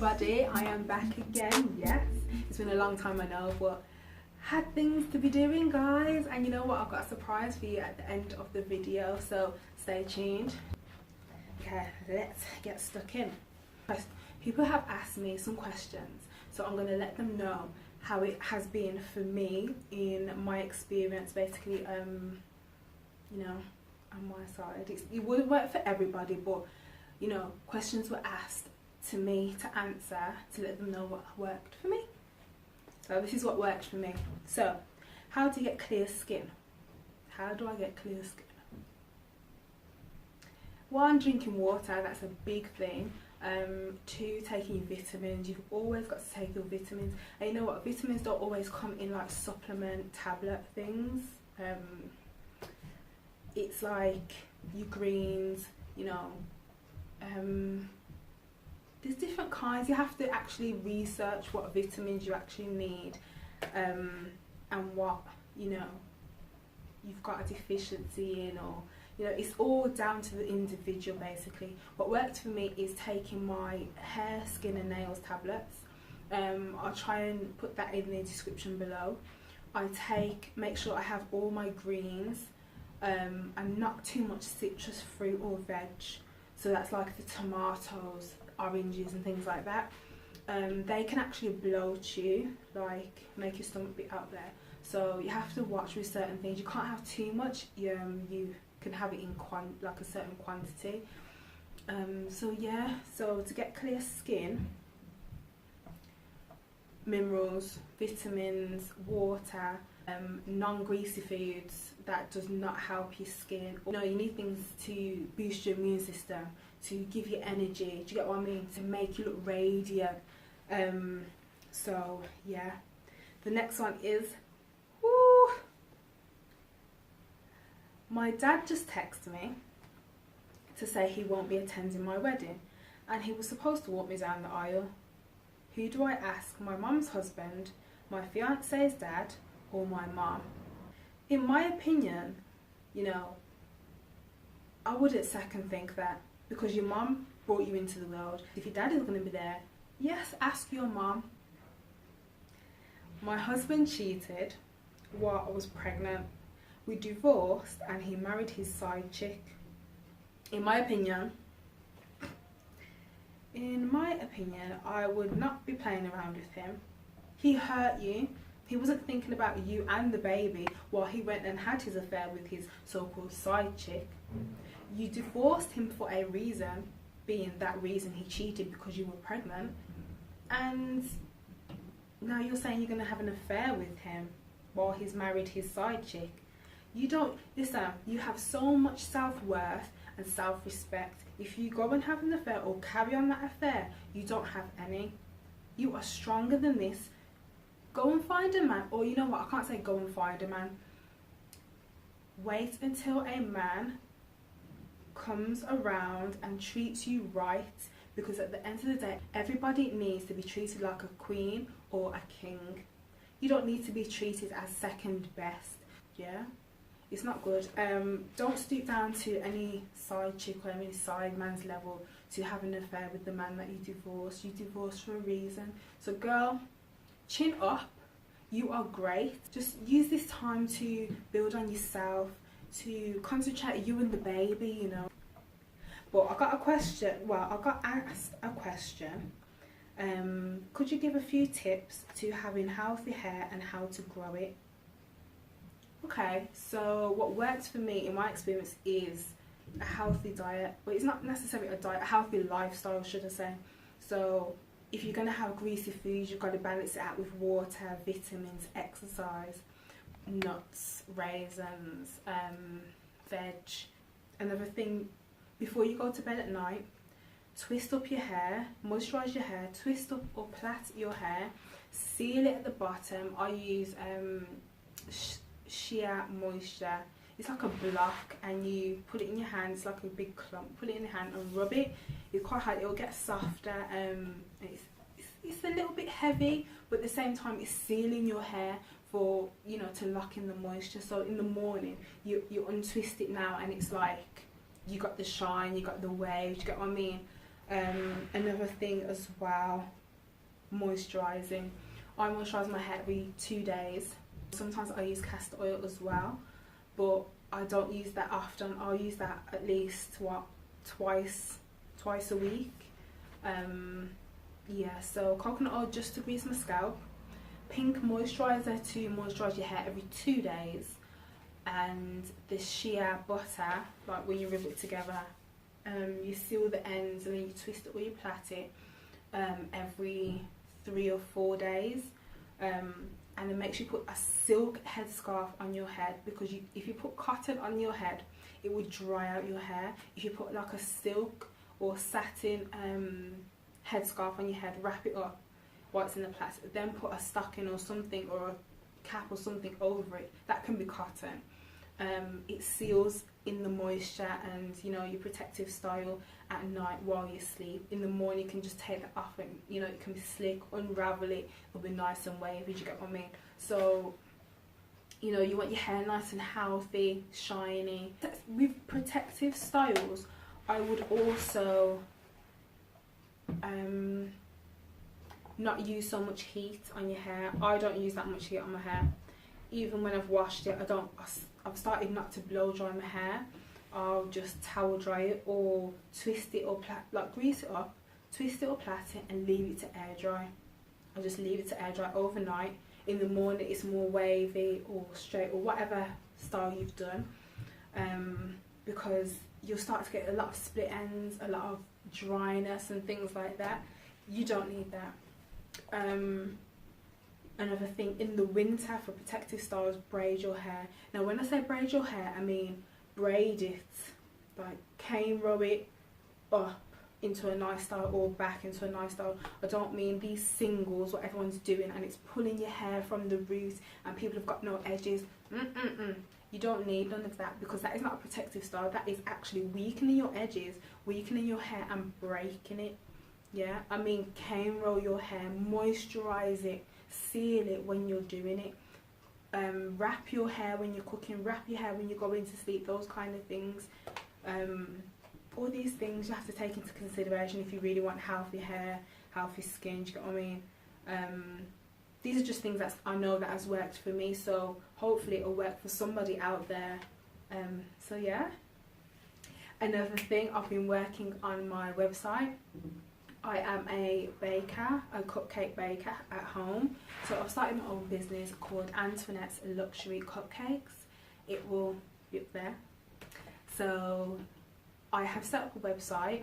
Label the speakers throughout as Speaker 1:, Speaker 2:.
Speaker 1: everybody, I am back again. Yes, it's been a long time, I know, but had things to be doing, guys. And you know what, I've got a surprise for you at the end of the video, so stay tuned. Okay, let's get stuck in. People have asked me some questions, so I'm going to let them know how it has been for me in my experience, basically, you know, on my side. It wouldn't work for everybody, but you know, questions were asked to me to answer to let them know what worked for me. So this is what worked for me. So, how do you get clear skin? How do I get clear skin? One, drinking water, that's a big thing. Two, taking your vitamins. You've always got to take your vitamins. And you know what, vitamins don't always come in like supplement tablet things. It's like your greens, you know, there's different kinds. You have to actually research what vitamins you actually need, and what, you know, you've got a deficiency in, or you know, it's all down to the individual basically. What worked for me is taking my hair, skin and nails tablets. I'll try and put that in the description below. Make sure I have all my greens, and not too much citrus fruit or veg. So that's like the tomatoes, oranges and things like that. They can actually bloat you, like make your stomach be out there. So you have to watch with certain things. You can't have too much. You can have it in like a certain quantity. So yeah, so to get clear skin, minerals, vitamins, water, non-greasy foods that does not help your skin. You know, you need things to boost your immune system, to give you energy, do you get what I mean, to make you look radiant. So yeah, the next one is, woo, my dad just texted me to say he won't be attending my wedding, and he was supposed to walk me down the aisle. Who do I ask? My mum's husband, my fiance's dad, or my mum? In my opinion, you know, I wouldn't second think that, because your mum brought you into the world. If your dad is going to be there, yes, ask your mum. My husband cheated while I was pregnant. We divorced and he married his side chick. In my opinion, I would not be playing around with him. He hurt you. He wasn't thinking about you and the baby while he went and had his affair with his so-called side chick. You divorced him for a reason, being that reason he cheated because you were pregnant. And now you're saying you're going to have an affair with him while he's married his side chick. You don't, listen, you have so much self-worth and self-respect. If you go and have an affair or carry on that affair, you don't have any. You are stronger than this. Go and find a man, or you know what, I can't say go and find a man. Wait until a man comes around and treats you right, because at the end of the day, everybody needs to be treated like a queen or a king. You don't need to be treated as second best, yeah? It's not good. Don't stoop down to any side chick or any side man's level to have an affair with the man that you divorced. You divorced for a reason. So girl, chin up. You are great. Just use this time to build on yourself, to concentrate you and the baby, you know. But I got a question. Well, I got asked a question. Could you give a few tips to having healthy hair and how to grow it? Okay, so what works for me in my experience is a healthy diet. But it's not necessarily a diet, a healthy lifestyle, should I say. So if you're going to have greasy foods, you've got to balance it out with water, vitamins, exercise, nuts, raisins, veg. Another thing, before you go to bed at night, twist up your hair, moisturise your hair, twist up or plait your hair, seal it at the bottom. I use sheer moisture. It's like a block, and you put it in your hand. It's like a big clump. Put it in your hand and rub it. It's quite hard. It'll get softer. It's a little bit heavy, but at the same time, it's sealing your hair for, you know, to lock in the moisture. So in the morning, you untwist it now, and it's like you got the shine, you got the waves. You get what I mean? Another thing as well, moisturising. I moisturise my hair every 2 days. Sometimes I use castor oil as well, but I don't use that often. I'll use that at least twice a week. Yeah, so coconut oil just to grease my scalp, pink moisturiser to moisturise your hair every 2 days, and this shea butter, like when you rub it together, you seal the ends and then you twist it or you plait it every 3 or 4 days. And it makes you put a silk headscarf on your head, because if you put cotton on your head, it would dry out your hair. If you put like a silk or satin headscarf on your head, wrap it up while it's in the plastic, then put a stocking or something or a cap or something over it, that can be cotton. It seals in the moisture and, you know, your protective style at night while you sleep. In the morning you can just take that off and, you know, it can be slick, unravel it, it'll be nice and wavy. Do you get what I mean? So, you know, you want your hair nice and healthy, shiny. With protective styles, I would also not use so much heat on your hair. I don't use that much heat on my hair. Even when I've washed it, I've started not to blow dry my hair. I'll just towel dry it or twist it or like grease it up, twist it or plait it and leave it to air dry. I'll just leave it to air dry overnight. In the morning it's more wavy or straight or whatever style you've done, because you'll start to get a lot of split ends, a lot of dryness and things like that. You don't need that. Another thing, in the winter for protective styles, braid your hair. Now when I say braid your hair, I mean braid it, like cane row it up into a nice style or back into a nice style. I don't mean these singles what everyone's doing and it's pulling your hair from the roots and people have got no edges. You don't need none of that, because that is not a protective style. That is actually weakening your edges, weakening your hair and breaking it. Yeah, I mean cane roll your hair, moisturize it, seal it when you're doing it, wrap your hair when you're cooking, wrap your hair when you're going to sleep, those kind of things. All these things you have to take into consideration if you really want healthy hair, healthy skin. Do you get what I mean? These are just things that I know that has worked for me, so hopefully it'll work for somebody out there. So yeah, another thing, I've been working on my website. I am a baker, a cupcake baker at home. So I've started my own business called Antoinette's Luxury Cupcakes. It will be up there. So I have set up a website.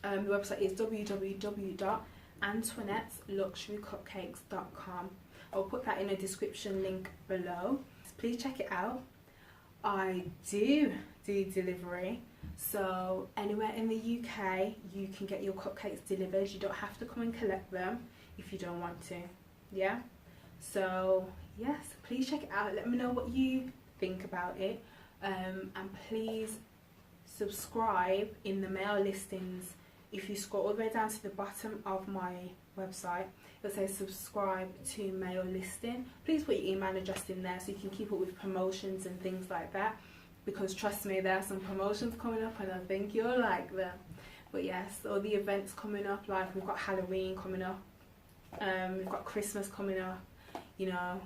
Speaker 1: The website is www.antoinettesluxurycupcakes.com. I'll put that in a description link below. Please check it out. I do delivery, so anywhere in the UK you can get your cupcakes delivered. You don't have to come and collect them if you don't want to. Yeah, so yes, please check it out. Let me know what you think about it, and please subscribe in the mail listings. If you scroll all the way down to the bottom of my website, it'll say subscribe to mail listing. Please put your email address in there so you can keep up with promotions and things like that, because trust me, there are some promotions coming up and I think you'll like them. But yes, all the events coming up, like we've got Halloween coming up, we've got Christmas coming up. You know,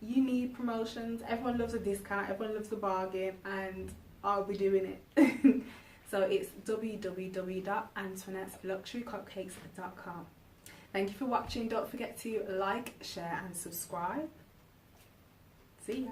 Speaker 1: you need promotions. Everyone loves a discount, everyone loves a bargain, and I'll be doing it. So it's www.antoinettesluxurycupcakes.com. Thank you for watching. Don't forget to like, share and subscribe. See ya.